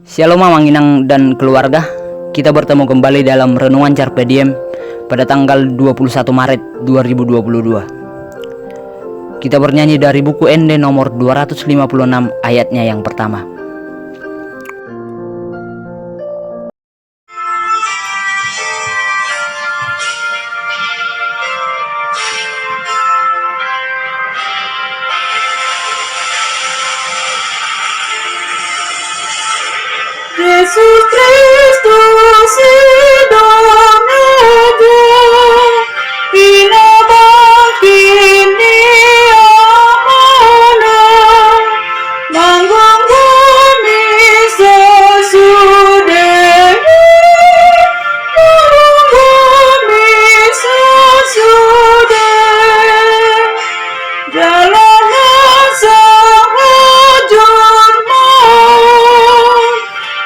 Shalom Mamang Inang dan keluarga. Kita bertemu kembali dalam Renungan Carpe Diem pada tanggal 21 Maret 2022. Kita bernyanyi dari buku ND nomor 256 ayatnya yang pertama. Yesus Kristus Indonesia, Ina bakini amana, manggung bumi sesudah, manggung bumi sesudah, jalanan sangat jurman.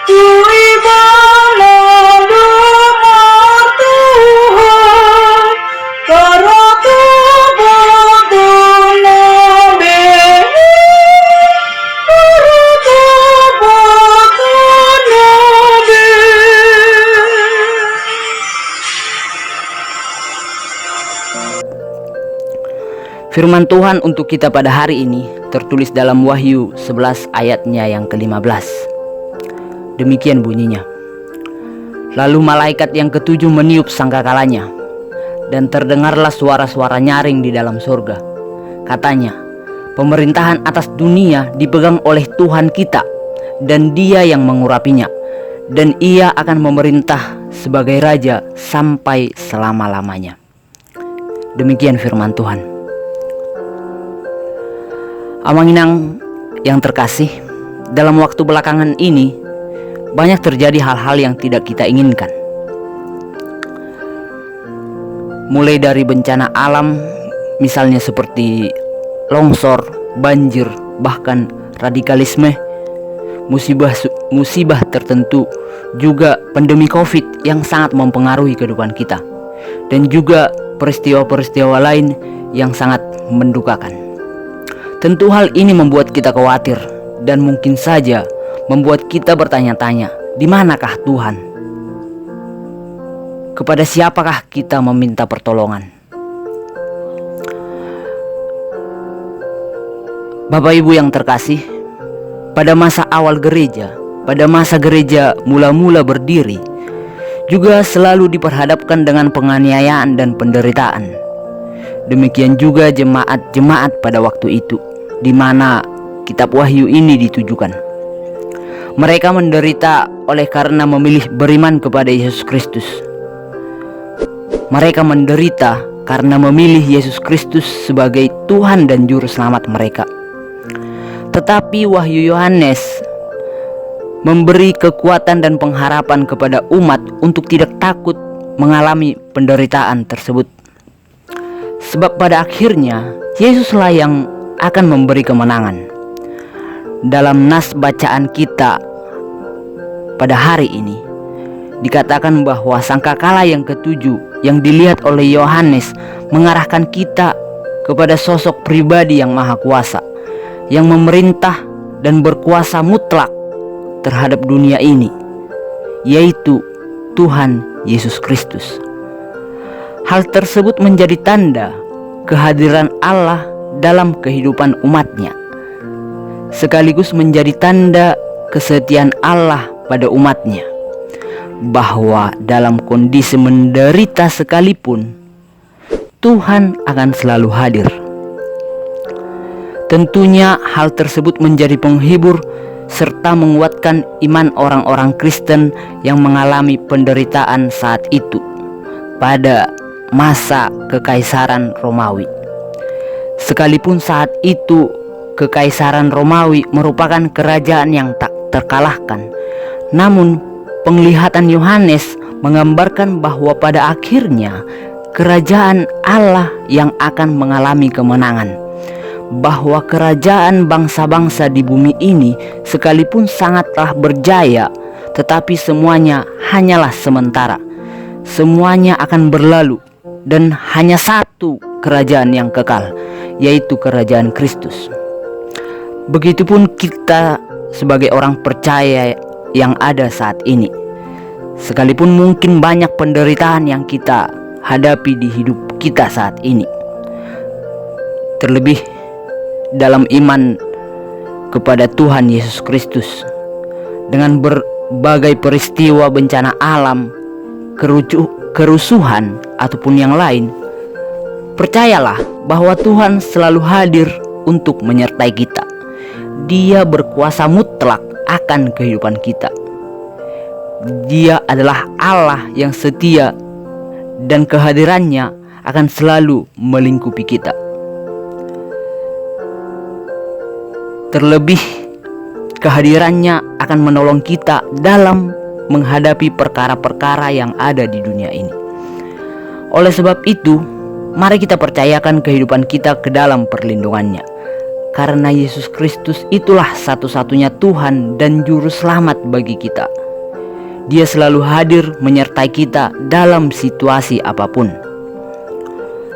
Tui bala lumar Tuhan, karena Tuhan nabe, karena Tuhan nabe. Firman Tuhan untuk kita pada hari ini tertulis dalam Wahyu 11 ayatnya yang ke-15. Demikian bunyinya. Lalu malaikat yang ketujuh meniup sangkakalanya, dan terdengarlah suara-suara nyaring di dalam surga. Katanya, pemerintahan atas dunia dipegang oleh Tuhan kita, dan Dia yang mengurapinya, dan Ia akan memerintah sebagai Raja sampai selama-lamanya. Demikian firman Tuhan. Amang Inang yang terkasih, dalam waktu belakangan ini banyak terjadi hal-hal yang tidak kita inginkan. Mulai dari bencana alam, misalnya seperti longsor, banjir, bahkan radikalisme, musibah tertentu, juga pandemi Covid yang sangat mempengaruhi kehidupan kita, dan juga peristiwa-peristiwa lain yang sangat mendukakan. Tentu hal ini membuat kita khawatir dan mungkin saja membuat kita bertanya-tanya, di manakah Tuhan? Kepada siapakah kita meminta pertolongan? Bapak Ibu yang terkasih, pada masa awal gereja, pada masa gereja mula-mula berdiri, juga selalu diperhadapkan dengan penganiayaan dan penderitaan. Demikian juga jemaat-jemaat pada waktu itu, di mana kitab Wahyu ini ditujukan. Mereka menderita oleh karena memilih beriman kepada Yesus Kristus. Mereka menderita karena memilih Yesus Kristus sebagai Tuhan dan Juru Selamat mereka. Tetapi Wahyu Yohanes memberi kekuatan dan pengharapan kepada umat untuk tidak takut mengalami penderitaan tersebut. Sebab pada akhirnya Yesuslah yang akan memberi kemenangan. Dalam nas bacaan kita pada hari ini dikatakan bahwa sangkakala yang ketujuh yang dilihat oleh Yohanes mengarahkan kita kepada sosok pribadi yang maha kuasa, yang memerintah dan berkuasa mutlak terhadap dunia ini, yaitu Tuhan Yesus Kristus. Hal tersebut menjadi tanda kehadiran Allah dalam kehidupan umatnya, sekaligus menjadi tanda kesetiaan Allah pada umatnya, bahwa dalam kondisi menderita sekalipun Tuhan akan selalu hadir. Tentunya hal tersebut menjadi penghibur serta menguatkan iman orang-orang Kristen yang mengalami penderitaan saat itu pada masa Kekaisaran Romawi. Sekalipun saat itu Kekaisaran Romawi merupakan kerajaan yang tak terkalahkan, namun penglihatan Yohanes menggambarkan bahwa pada akhirnya kerajaan Allah yang akan mengalami kemenangan, bahwa kerajaan bangsa-bangsa di bumi ini sekalipun sangatlah berjaya, tetapi semuanya hanyalah sementara. Semuanya akan berlalu dan hanya satu kerajaan yang kekal, yaitu kerajaan Kristus. Begitupun kita sebagai orang percaya yang ada saat ini. Sekalipun mungkin banyak penderitaan yang kita hadapi di hidup kita saat ini, terlebih dalam iman kepada Tuhan Yesus Kristus, dengan berbagai peristiwa bencana alam, kerusuhan ataupun yang lain, percayalah bahwa Tuhan selalu hadir untuk menyertai kita. Dia berkuasa mutlak akan kehidupan kita. Dia adalah Allah yang setia dan kehadirannya akan selalu melingkupi kita. Terlebih, kehadirannya akan menolong kita dalam menghadapi perkara-perkara yang ada di dunia ini. Oleh sebab itu, mari kita percayakan kehidupan kita ke dalam perlindungannya. Karena Yesus Kristus itulah satu-satunya Tuhan dan Juru Selamat bagi kita. Dia selalu hadir menyertai kita dalam situasi apapun.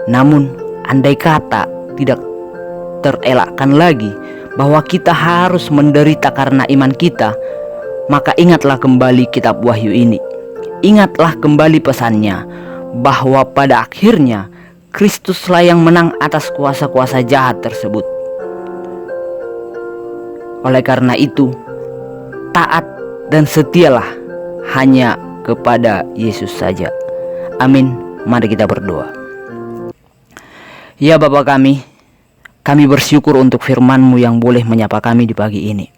Namun, andai kata tidak terelakkan lagi bahwa kita harus menderita karena iman kita, maka ingatlah kembali kitab Wahyu ini. Ingatlah kembali pesannya bahwa pada akhirnya Kristuslah yang menang atas kuasa-kuasa jahat tersebut. Oleh karena itu, taat dan setialah hanya kepada Yesus saja. Amin. Mari kita berdoa. Ya Bapa kami bersyukur untuk firman-Mu yang boleh menyapa kami di pagi ini.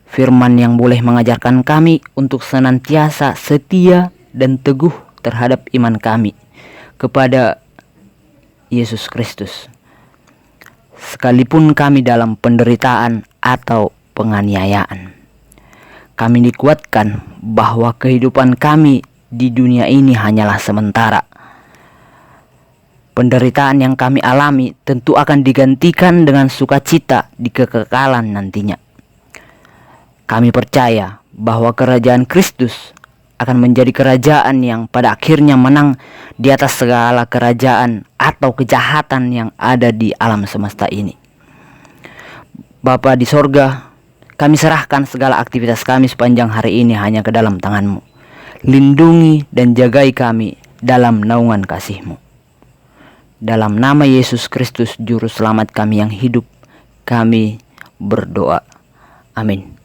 Firman yang boleh mengajarkan kami untuk senantiasa setia dan teguh terhadap iman kami kepada Yesus Kristus. Sekalipun kami dalam penderitaan atau penganiayaan, kami dikuatkan bahwa kehidupan kami di dunia ini hanyalah sementara. Penderitaan yang kami alami tentu akan digantikan dengan sukacita di kekekalan nantinya. Kami percaya bahwa kerajaan Kristus akan menjadi kerajaan yang pada akhirnya menang di atas segala kerajaan atau kejahatan yang ada di alam semesta ini. Bapa di sorga, kami serahkan segala aktivitas kami sepanjang hari ini hanya ke dalam tangan-Mu. Lindungi dan jagai kami dalam naungan kasih-Mu. Dalam nama Yesus Kristus Juru Selamat kami yang hidup, kami berdoa. Amin.